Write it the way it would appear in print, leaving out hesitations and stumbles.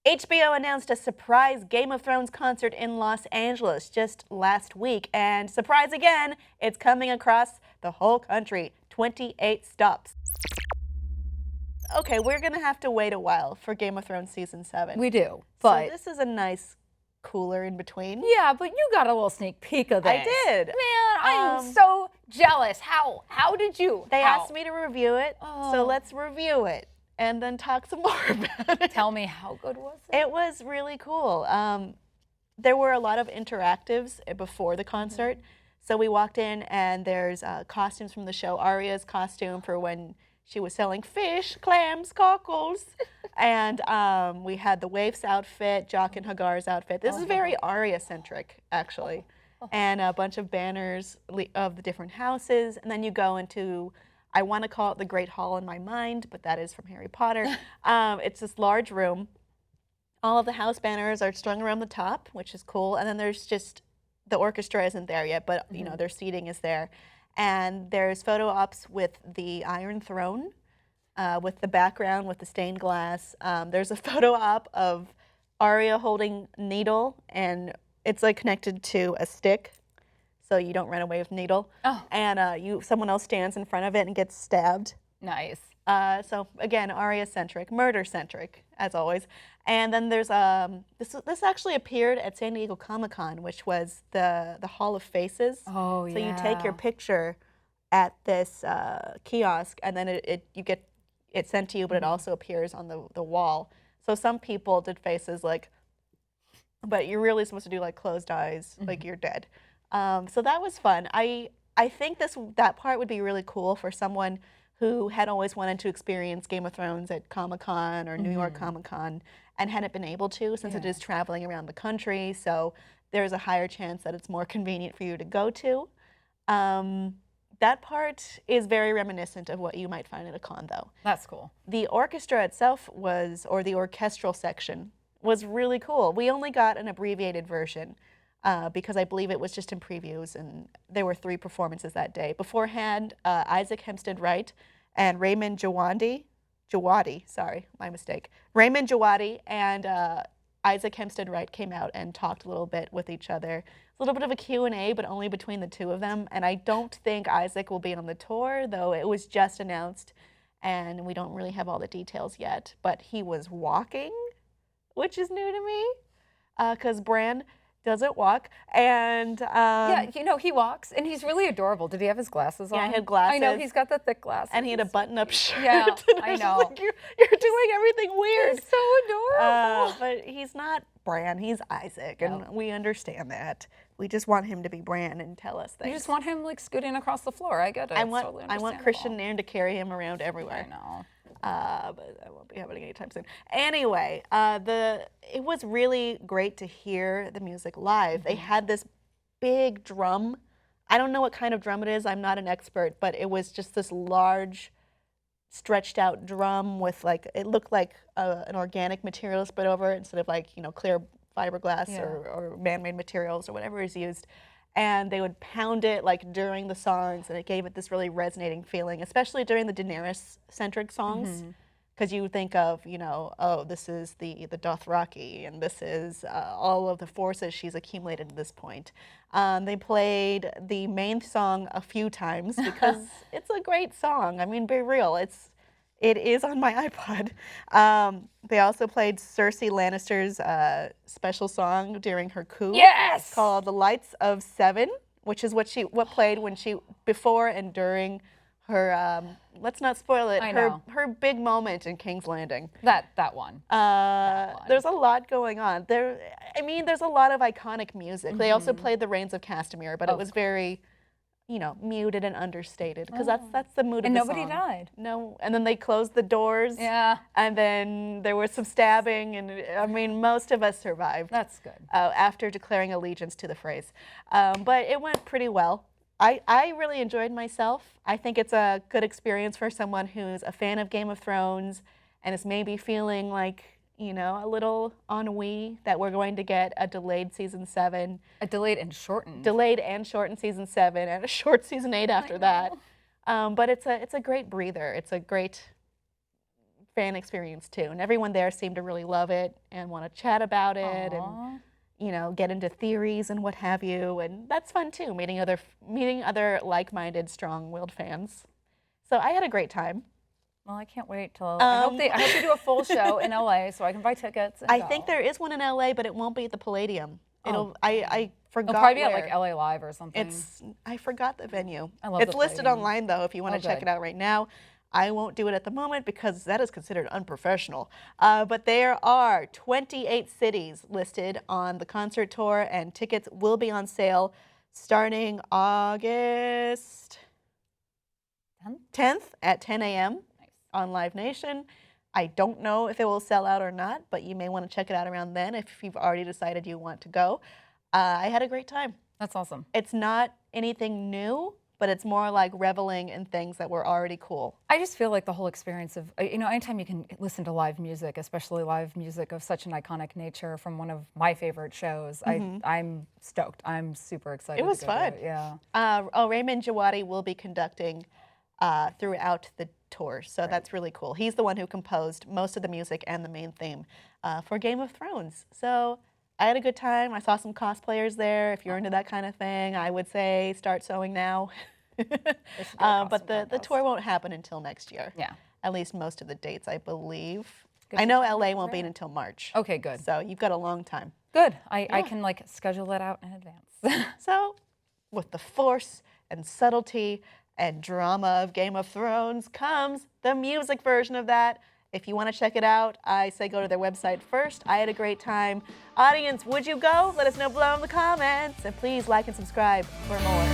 HBO announced a surprise Game of Thrones concert in Los Angeles just last week. And surprise again, it's coming across the whole country, 28 stops. Okay, we're going to have to wait a while for Game of Thrones Season 7. We do, but... So this is a nice cooler in between. Yeah, but you got a little sneak peek of this. I did. Man, I am so jealous. How did you? They asked me to review it, so let's review it and then talk some more about it. Tell me, how good was it? It was really cool. There were a lot of interactives before the concert. So we walked in and there's costumes from the show. Arya's costume for when she was selling fish, clams, cockles. And we had the Waif's outfit, Jock and Hagar's outfit. This is very Arya-centric, actually. And a bunch of banners of the different houses. And then you go into, I want to call it the Great Hall in my mind, but that is from Harry Potter. It's this large room. All of the house banners are strung around the top, which is cool. And then there's just, the orchestra isn't there yet, but you know, their seating is there. And there's photo ops with the Iron Throne, with the background with the stained glass. There's a photo op of Arya holding Needle, and it's like connected to a stick, so you don't run away with Needle. And someone else stands in front of it and gets stabbed. Nice. So again, Arya-centric, murder-centric, as always. And then there's this actually appeared at San Diego Comic-Con, which was the Hall of Faces. Oh, yeah. So you take your picture at this kiosk, and then you get it sent to you, but it also appears on the wall. So some people did faces like, but you're really supposed to do like closed eyes, like you're dead. So that was fun. I think that part would be really cool for someone who had always wanted to experience Game of Thrones at Comic-Con or New York Comic-Con and hadn't been able to, since it is traveling around the country. So there's a higher chance that it's more convenient for you to go to. That part is very reminiscent of what you might find at a con, though. That's cool. The orchestra itself or the orchestral section, was really cool. We only got an abbreviated version because I believe it was just in previews, and there were 3 performances that day. Beforehand, Isaac Hempstead Wright and Ramin Djawadi, sorry, my mistake. Ramin Djawadi and Isaac Hempstead Wright came out and talked a little bit with each other. A little bit of a Q&A, but only between the 2 of them. And I don't think Isaac will be on the tour, though it was just announced, and we don't really have all the details yet. But he was walking, which is new to me, because Bran doesn't walk. And yeah, you know, he walks, and he's really adorable. Did he have his glasses on? Yeah, he had glasses. I know, he's got the thick glasses. And he had a button-up shirt. Yeah, I know. Like, you're doing everything weird. He's so adorable. But he's not Bran, he's Isaac, and we understand that. We just want him to be Bran and tell us things. You just want him like scooting across the floor. I get it. I want Christian Nairn to carry him around everywhere. I know. But I won't be happening anytime soon. Anyway, it was really great to hear the music live. They had this big drum. I don't know what kind of drum it is. I'm not an expert, but it was just this large, stretched out drum with like, it looked like an organic material spread over it instead of like, you know, clear fiberglass or man-made materials or whatever is used. And they would pound it like during the songs, and it gave it this really resonating feeling, especially during the Daenerys-centric songs, because you think of, you know, oh, this is the Dothraki, and this is all of the forces she's accumulated at this point. They played the main song a few times because it's a great song. I mean, be real, it is on my iPod. They also played Cersei Lannister's special song during her coup. Yes! Called The Lights of Seven, which is what played when before and during her, let's not spoil it, her big moment in King's Landing. That one. There's a lot going on. There's a lot of iconic music. They also played The Rains of Castamere, but it was very, you know, muted and understated, because that's the mood of the song. And nobody died. No, and then they closed the doors. Yeah. And then there was some stabbing, and I mean, most of us survived. That's good. After declaring allegiance to the phrase. But it went pretty well. I really enjoyed myself. I think it's a good experience for someone who's a fan of Game of Thrones and is maybe feeling like, you know, a little ennui that we're going to get a delayed season 7. A delayed and shortened. Delayed and shortened season 7 and a short season 8 after that. But it's a great breather. It's a great fan experience too, and everyone there seemed to really love it and want to chat about it and get into theories and what have you, and that's fun too, meeting other like-minded, strong-willed fans. So I had a great time. Well, I can't wait till I hope they do a full show in LA so I can buy tickets. And I go. think there is one in LA, but it won't be at the Palladium. I forgot. It'll probably be where. at like LA Live or something. I forgot the venue. I love it's the listed Palladium. online though if you want to check it out right now. I won't do it at the moment because that is considered unprofessional. But there are 28 cities listed on the concert tour, and tickets will be on sale starting August 10th at 10 a.m. on Live Nation. I don't know if it will sell out or not, but you may want to check it out around then if you've already decided you want to go. I had a great time. That's awesome. It's not anything new, but it's more like reveling in things that were already cool. I just feel like the whole experience of, anytime you can listen to live music, especially live music of such an iconic nature from one of my favorite shows, I'm stoked. I'm super excited. It was to go fun. to it. Yeah. Ramin Djawadi will be conducting throughout the tour, so that's really cool. He's the one who composed most of the music and the main theme for Game of Thrones. So I had a good time. I saw some cosplayers there. If you're into that kind of thing, I would say start sewing now. But the tour won't happen until next year. Yeah. At least most of the dates, I believe. I know LA won't be until March. Okay, good. So you've got a long time. Good. I can schedule that out in advance. So with the force and subtlety and drama of Game of Thrones comes the music version of that. If you want to check it out, I say go to their website first. I had a great time. Audience, would you go? Let us know below in the comments. And please like and subscribe for more.